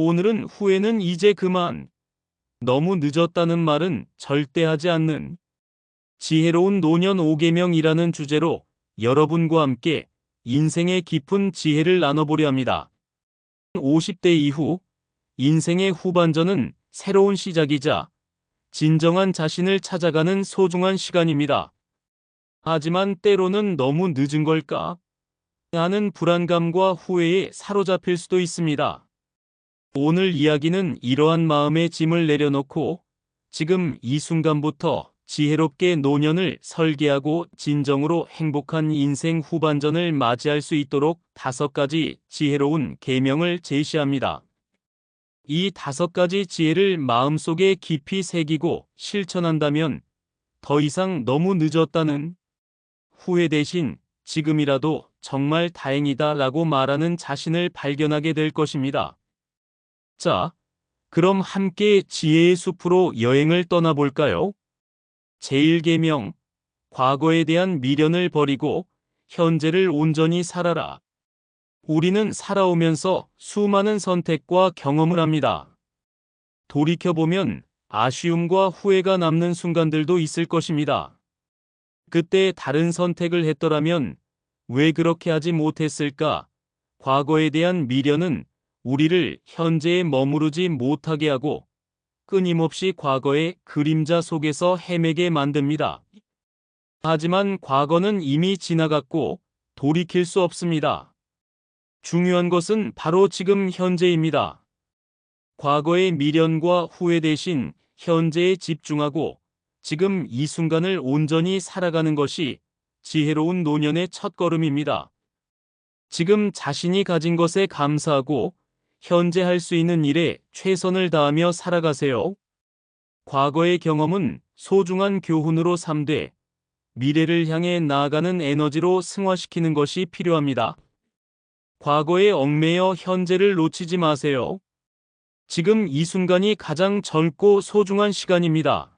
오늘은 후회는 이제 그만. 너무 늦었다는 말은 절대 하지 않는 지혜로운 노년 5계명이라는 주제로 여러분과 함께 인생의 깊은 지혜를 나눠보려 합니다. 50대 이후 인생의 후반전은 새로운 시작이자 진정한 자신을 찾아가는 소중한 시간입니다. 하지만 때로는 너무 늦은 걸까 하는 불안감과 후회에 사로잡힐 수도 있습니다. 오늘 이야기는 이러한 마음의 짐을 내려놓고 지금 이 순간부터 지혜롭게 노년을 설계하고 진정으로 행복한 인생 후반전을 맞이할 수 있도록 5가지 지혜로운 계명을 제시합니다. 이 5가지 지혜를 마음속에 깊이 새기고 실천한다면 더 이상 너무 늦었다는 후회 대신 지금이라도 정말 다행이다 라고 말하는 자신을 발견하게 될 것입니다. 자, 그럼 함께 지혜의 숲으로 여행을 떠나볼까요? 제1계명, 과거에 대한 미련을 버리고 현재를 온전히 살아라. 우리는 살아오면서 수많은 선택과 경험을 합니다. 돌이켜보면 아쉬움과 후회가 남는 순간들도 있을 것입니다. 그때 다른 선택을 했더라면 왜 그렇게 하지 못했을까? 과거에 대한 미련은 우리를 현재에 머무르지 못하게 하고 끊임없이 과거의 그림자 속에서 헤매게 만듭니다. 하지만 과거는 이미 지나갔고 돌이킬 수 없습니다. 중요한 것은 바로 지금 현재입니다. 과거의 미련과 후회 대신 현재에 집중하고 지금 이 순간을 온전히 살아가는 것이 지혜로운 노년의 첫걸음입니다. 지금 자신이 가진 것에 감사하고 현재 할 수 있는 일에 최선을 다하며 살아가세요. 과거의 경험은 소중한 교훈으로 삼되 미래를 향해 나아가는 에너지로 승화시키는 것이 필요합니다. 과거에 얽매여 현재를 놓치지 마세요. 지금 이 순간이 가장 젊고 소중한 시간입니다.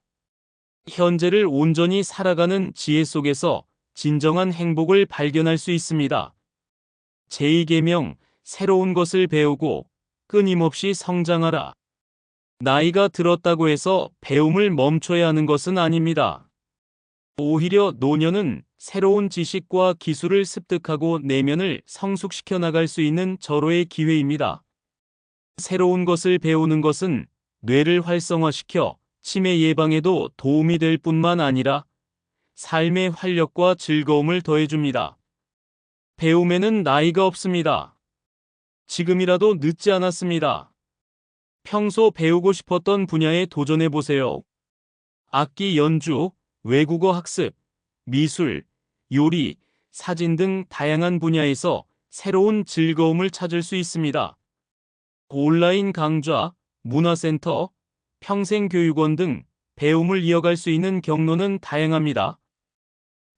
현재를 온전히 살아가는 지혜 속에서 진정한 행복을 발견할 수 있습니다. 제2계명, 새로운 것을 배우고 끊임없이 성장하라. 나이가 들었다고 해서 배움을 멈춰야 하는 것은 아닙니다. 오히려 노년은 새로운 지식과 기술을 습득하고 내면을 성숙시켜 나갈 수 있는 절호의 기회입니다. 새로운 것을 배우는 것은 뇌를 활성화시켜 치매 예방에도 도움이 될 뿐만 아니라 삶의 활력과 즐거움을 더해줍니다. 배움에는 나이가 없습니다. 지금이라도 늦지 않았습니다. 평소 배우고 싶었던 분야에 도전해보세요. 악기 연주, 외국어 학습, 미술, 요리, 사진 등 다양한 분야에서 새로운 즐거움을 찾을 수 있습니다. 온라인 강좌, 문화센터, 평생교육원 등 배움을 이어갈 수 있는 경로는 다양합니다.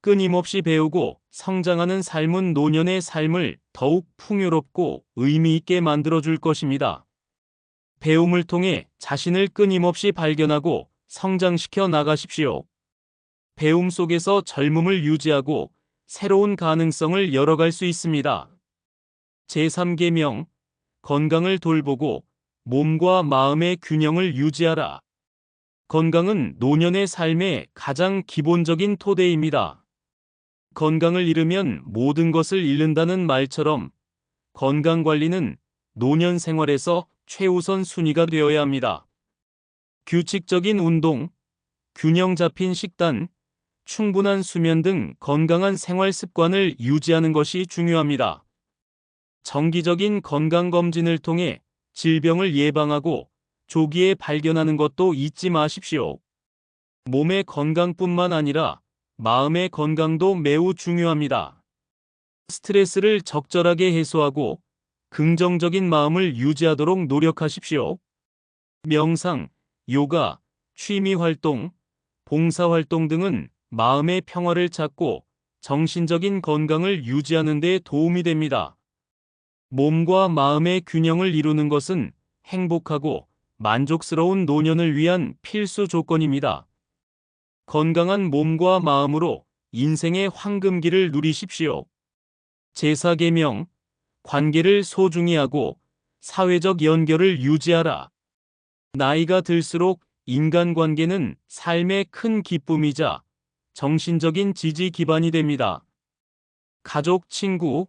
끊임없이 배우고 성장하는 삶은 노년의 삶을 더욱 풍요롭고 의미 있게 만들어줄 것입니다. 배움을 통해 자신을 끊임없이 발견하고 성장시켜 나가십시오. 배움 속에서 젊음을 유지하고 새로운 가능성을 열어갈 수 있습니다. 제3계명, 건강을 돌보고 몸과 마음의 균형을 유지하라. 건강은 노년의 삶의 가장 기본적인 토대입니다. 건강을 잃으면 모든 것을 잃는다는 말처럼 건강관리는 노년 생활에서 최우선 순위가 되어야 합니다. 규칙적인 운동, 균형 잡힌 식단, 충분한 수면 등 건강한 생활 습관을 유지하는 것이 중요합니다. 정기적인 건강검진을 통해 질병을 예방하고 조기에 발견하는 것도 잊지 마십시오. 몸의 건강뿐만 아니라 마음의 건강도 매우 중요합니다. 스트레스를 적절하게 해소하고 긍정적인 마음을 유지하도록 노력하십시오. 명상, 요가, 취미활동, 봉사활동 등은 마음의 평화를 찾고 정신적인 건강을 유지하는 데 도움이 됩니다. 몸과 마음의 균형을 이루는 것은 행복하고 만족스러운 노년을 위한 필수 조건입니다. 건강한 몸과 마음으로 인생의 황금기를 누리십시오. 제4계명, 관계를 소중히 하고 사회적 연결을 유지하라. 나이가 들수록 인간관계는 삶의 큰 기쁨이자 정신적인 지지 기반이 됩니다. 가족, 친구,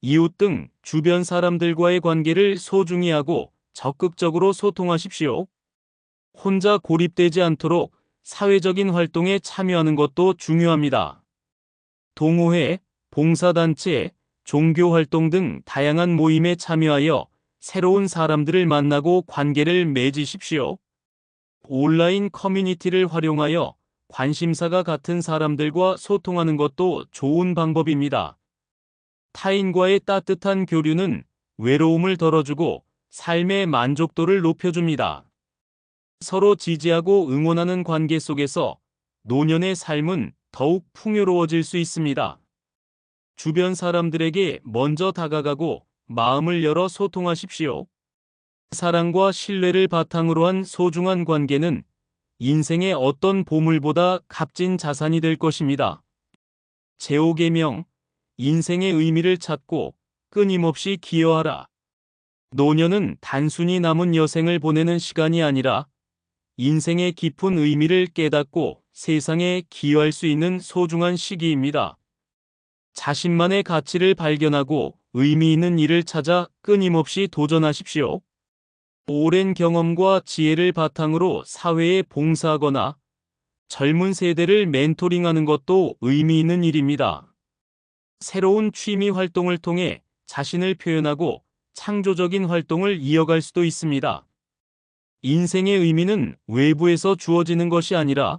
이웃 등 주변 사람들과의 관계를 소중히 하고 적극적으로 소통하십시오. 혼자 고립되지 않도록 사회적인 활동에 참여하는 것도 중요합니다. 동호회, 봉사단체, 종교활동 등 다양한 모임에 참여하여 새로운 사람들을 만나고 관계를 맺으십시오. 온라인 커뮤니티를 활용하여 관심사가 같은 사람들과 소통하는 것도 좋은 방법입니다. 타인과의 따뜻한 교류는 외로움을 덜어주고 삶의 만족도를 높여줍니다. 서로 지지하고 응원하는 관계 속에서 노년의 삶은 더욱 풍요로워질 수 있습니다. 주변 사람들에게 먼저 다가가고 마음을 열어 소통하십시오. 사랑과 신뢰를 바탕으로 한 소중한 관계는 인생의 어떤 보물보다 값진 자산이 될 것입니다. 제5계명, 인생의 의미를 찾고 끊임없이 기여하라. 노년은 단순히 남은 여생을 보내는 시간이 아니라 인생의 깊은 의미를 깨닫고 세상에 기여할 수 있는 소중한 시기입니다. 자신만의 가치를 발견하고 의미 있는 일을 찾아 끊임없이 도전하십시오. 오랜 경험과 지혜를 바탕으로 사회에 봉사하거나 젊은 세대를 멘토링하는 것도 의미 있는 일입니다. 새로운 취미 활동을 통해 자신을 표현하고 창조적인 활동을 이어갈 수도 있습니다. 인생의 의미는 외부에서 주어지는 것이 아니라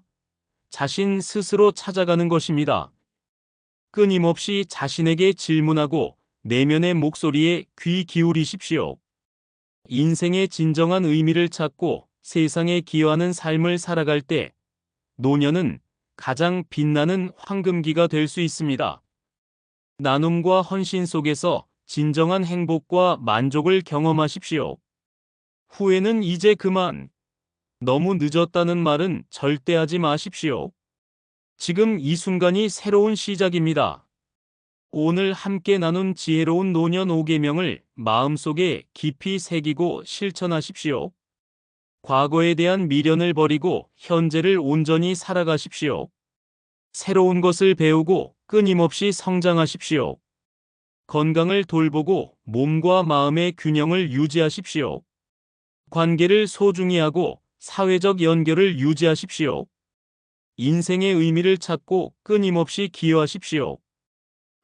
자신 스스로 찾아가는 것입니다. 끊임없이 자신에게 질문하고 내면의 목소리에 귀 기울이십시오. 인생의 진정한 의미를 찾고 세상에 기여하는 삶을 살아갈 때 노년은 가장 빛나는 황금기가 될 수 있습니다. 나눔과 헌신 속에서 진정한 행복과 만족을 경험하십시오. 후회는 이제 그만. 너무 늦었다는 말은 절대 하지 마십시오. 지금 이 순간이 새로운 시작입니다. 오늘 함께 나눈 지혜로운 노년 5계명을 마음속에 깊이 새기고 실천하십시오. 과거에 대한 미련을 버리고 현재를 온전히 살아가십시오. 새로운 것을 배우고 끊임없이 성장하십시오. 건강을 돌보고 몸과 마음의 균형을 유지하십시오. 관계를 소중히 하고 사회적 연결을 유지하십시오. 인생의 의미를 찾고 끊임없이 기여하십시오.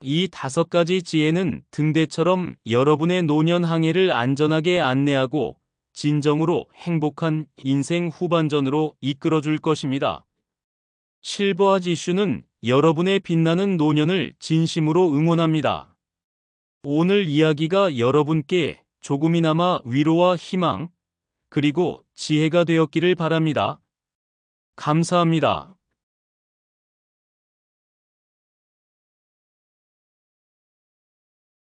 이 5가지 지혜는 등대처럼 여러분의 노년 항해를 안전하게 안내하고 진정으로 행복한 인생 후반전으로 이끌어줄 것입니다. 실버아지 이슈는 여러분의 빛나는 노년을 진심으로 응원합니다. 오늘 이야기가 여러분께 조금이나마 위로와 희망, 그리고 지혜가 되었기를 바랍니다. 감사합니다.